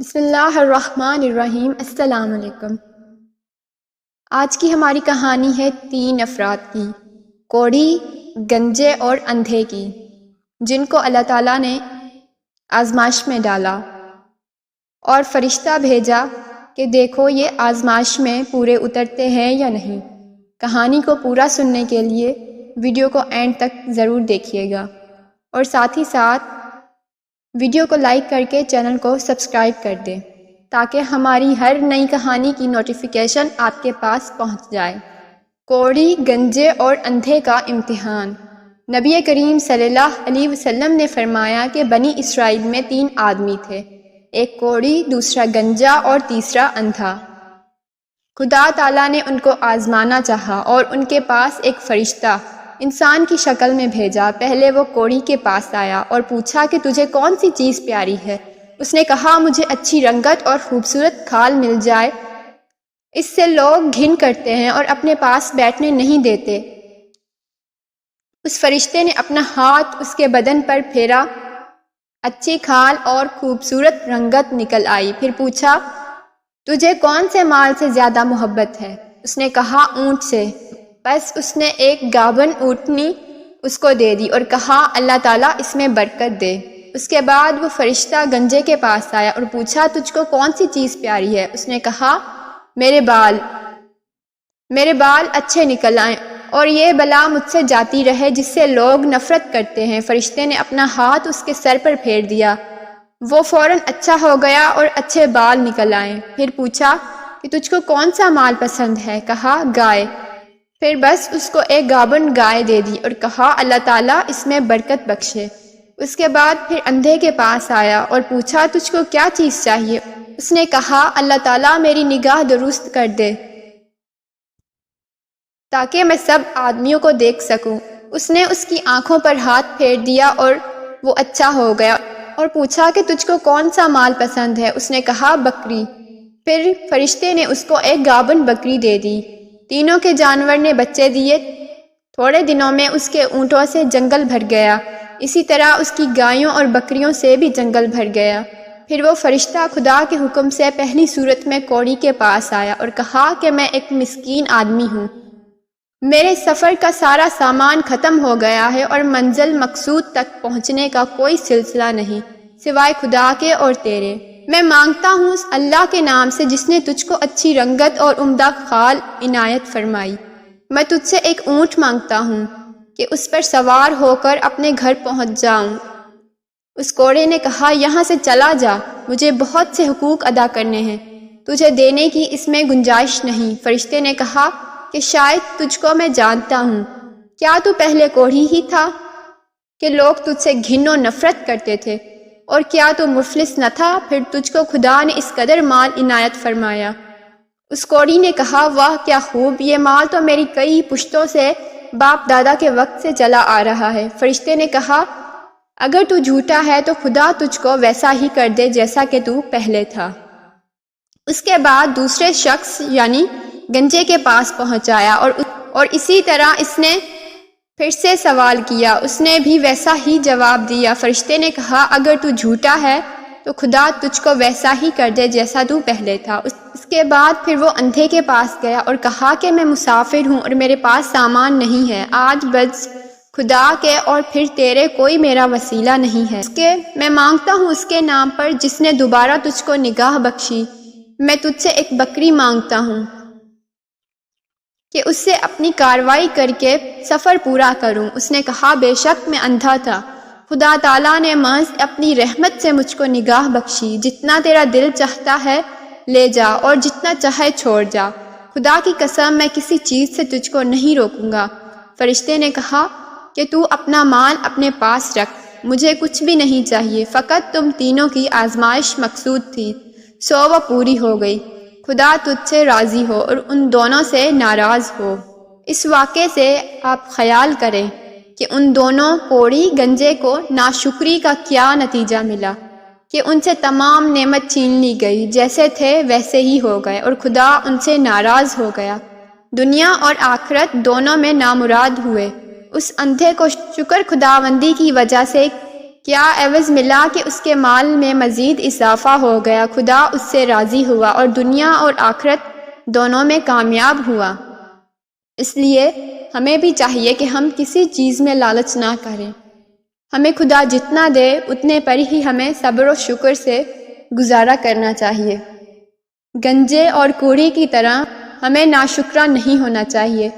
بسم اللہ الرحمن الرحیم۔ السلام علیکم۔ آج کی ہماری کہانی ہے 3 افراد کی، کوڑھی، گنجے اور اندھے کی، جن کو اللہ تعالیٰ نے آزمائش میں ڈالا اور فرشتہ بھیجا کہ دیکھو یہ آزمائش میں پورے اترتے ہیں یا نہیں۔ کہانی کو پورا سننے کے لیے ویڈیو کو اینڈ تک ضرور دیکھیے گا، اور ساتھ ہی ساتھ ویڈیو کو لائک کر کے چینل کو سبسکرائب کر دیں تاکہ ہماری ہر نئی کہانی کی نوٹیفیکیشن آپ کے پاس پہنچ جائے۔ کوڑھی، گنجے اور اندھے کا امتحان۔ نبی کریم صلی اللہ علیہ وسلم نے فرمایا کہ بنی اسرائیل میں 3 آدمی تھے، ایک کوڑھی، دوسرا گنجا اور تیسرا اندھا۔ خدا تعالیٰ نے ان کو آزمانا چاہا اور ان کے پاس ایک فرشتہ انسان کی شکل میں بھیجا۔ پہلے وہ کوڑھی کے پاس آیا اور پوچھا کہ تجھے کون سی چیز پیاری ہے؟ اس نے کہا مجھے اچھی رنگت اور خوبصورت کھال مل جائے، اس سے لوگ گھن کرتے ہیں اور اپنے پاس بیٹھنے نہیں دیتے۔ اس فرشتے نے اپنا ہاتھ اس کے بدن پر پھیرا، اچھی کھال اور خوبصورت رنگت نکل آئی۔ پھر پوچھا تجھے کون سے مال سے زیادہ محبت ہے؟ اس نے کہا اونٹ سے۔ بس اس نے ایک گابن اونٹنی اس کو دے دی اور کہا اللہ تعالیٰ اس میں برکت دے۔ اس کے بعد وہ فرشتہ گنجے کے پاس آیا اور پوچھا تجھ کو کون سی چیز پیاری ہے؟ اس نے کہا میرے بال اچھے نکل آئیں اور یہ بلا مجھ سے جاتی رہے جس سے لوگ نفرت کرتے ہیں۔ فرشتے نے اپنا ہاتھ اس کے سر پر پھیر دیا، وہ فوراً اچھا ہو گیا اور اچھے بال نکل آئے۔ پھر پوچھا کہ تجھ کو کون سا مال پسند ہے؟ کہا گائے۔ پھر بس اس کو ایک گابن گائے دے دی اور کہا اللہ تعالیٰ اس میں برکت بخشے۔ اس کے بعد پھر اندھے کے پاس آیا اور پوچھا تجھ کو کیا چیز چاہیے؟ اس نے کہا اللہ تعالیٰ میری نگاہ درست کر دے تاکہ میں سب آدمیوں کو دیکھ سکوں۔ اس نے اس کی آنکھوں پر ہاتھ پھیر دیا اور وہ اچھا ہو گیا، اور پوچھا کہ تجھ کو کون سا مال پسند ہے؟ اس نے کہا بکری۔ پھر فرشتے نے اس کو ایک گابن بکری دے دی۔ تینوں کے جانور نے بچے دیے۔ تھوڑے دنوں میں اس کے اونٹوں سے جنگل بھر گیا، اسی طرح اس کی گایوں اور بکریوں سے بھی جنگل بھر گیا۔ پھر وہ فرشتہ خدا کے حکم سے پہلی صورت میں کوڑھی کے پاس آیا اور کہا کہ میں ایک مسکین آدمی ہوں، میرے سفر کا سارا سامان ختم ہو گیا ہے اور منزل مقصود تک پہنچنے کا کوئی سلسلہ نہیں سوائے خدا کے اور تیرے۔ میں مانگتا ہوں اس اللہ کے نام سے جس نے تجھ کو اچھی رنگت اور عمدہ کھال عنایت فرمائی، میں تجھ سے ایک اونٹ مانگتا ہوں کہ اس پر سوار ہو کر اپنے گھر پہنچ جاؤں۔ اس کوڑھے نے کہا یہاں سے چلا جا، مجھے بہت سے حقوق ادا کرنے ہیں، تجھے دینے کی اس میں گنجائش نہیں۔ فرشتے نے کہا کہ شاید تجھ کو میں جانتا ہوں، کیا تو پہلے کوڑھی ہی تھا کہ لوگ تجھ سے گھن و نفرت کرتے تھے، اور کیا تو مفلس نہ تھا، پھر تجھ کو خدا نے اس قدر مال عنایت فرمایا؟ اس کوڑھی نے کہا واہ کیا خوب، یہ مال تو میری کئی پشتوں سے باپ دادا کے وقت سے چلا آ رہا ہے۔ فرشتے نے کہا اگر تو جھوٹا ہے تو خدا تجھ کو ویسا ہی کر دے جیسا کہ تو پہلے تھا۔ اس کے بعد دوسرے شخص یعنی گنجے کے پاس پہنچایا اور اسی طرح اس نے پھر سے سوال کیا، اس نے بھی ویسا ہی جواب دیا۔ فرشتے نے کہا اگر تو جھوٹا ہے تو خدا تجھ کو ویسا ہی کر دے جیسا تو پہلے تھا۔ اس کے بعد پھر وہ اندھے کے پاس گیا اور کہا کہ میں مسافر ہوں اور میرے پاس سامان نہیں ہے، آج بس خدا کے اور پھر تیرے کوئی میرا وسیلہ نہیں ہے، میں مانگتا ہوں اس کے نام پر جس نے دوبارہ تجھ کو نگاہ بخشی۔ میں تجھ سے ایک بکری مانگتا ہوں کہ اس سے اپنی کاروائی کر کے سفر پورا کروں۔ اس نے کہا بے شک میں اندھا تھا، خدا تعالیٰ نے محض اپنی رحمت سے مجھ کو نگاہ بخشی، جتنا تیرا دل چاہتا ہے لے جا اور جتنا چاہے چھوڑ جا، خدا کی قسم میں کسی چیز سے تجھ کو نہیں روکوں گا۔ فرشتے نے کہا کہ تو اپنا مال اپنے پاس رکھ، مجھے کچھ بھی نہیں چاہیے، فقط تم تینوں کی آزمائش مقصود تھی، سو وہ پوری ہو گئی۔ خدا تجھ سے راضی ہو اور ان دونوں سے ناراض ہو۔ اس واقعے سے آپ خیال کریں کہ ان دونوں کوڑھی گنجے کو ناشکری کا کیا نتیجہ ملا کہ ان سے تمام نعمت چھین لی گئی، جیسے تھے ویسے ہی ہو گئے اور خدا ان سے ناراض ہو گیا، دنیا اور آخرت دونوں میں نامراد ہوئے۔ اس اندھے کو شکر خداوندی کی وجہ سے کیا عوض ملا کہ اس کے مال میں مزید اضافہ ہو گیا۔ خدا اس سے راضی ہوا اور دنیا اور آخرت دونوں میں کامیاب ہوا۔ اس لیے ہمیں بھی چاہیے کہ ہم کسی چیز میں لالچ نہ کریں۔ ہمیں خدا جتنا دے اتنے پر ہی ہمیں صبر و شکر سے گزارا کرنا چاہیے۔ گنجے اور کوڑی کی طرح ہمیں ناشکرا نہیں ہونا چاہیے۔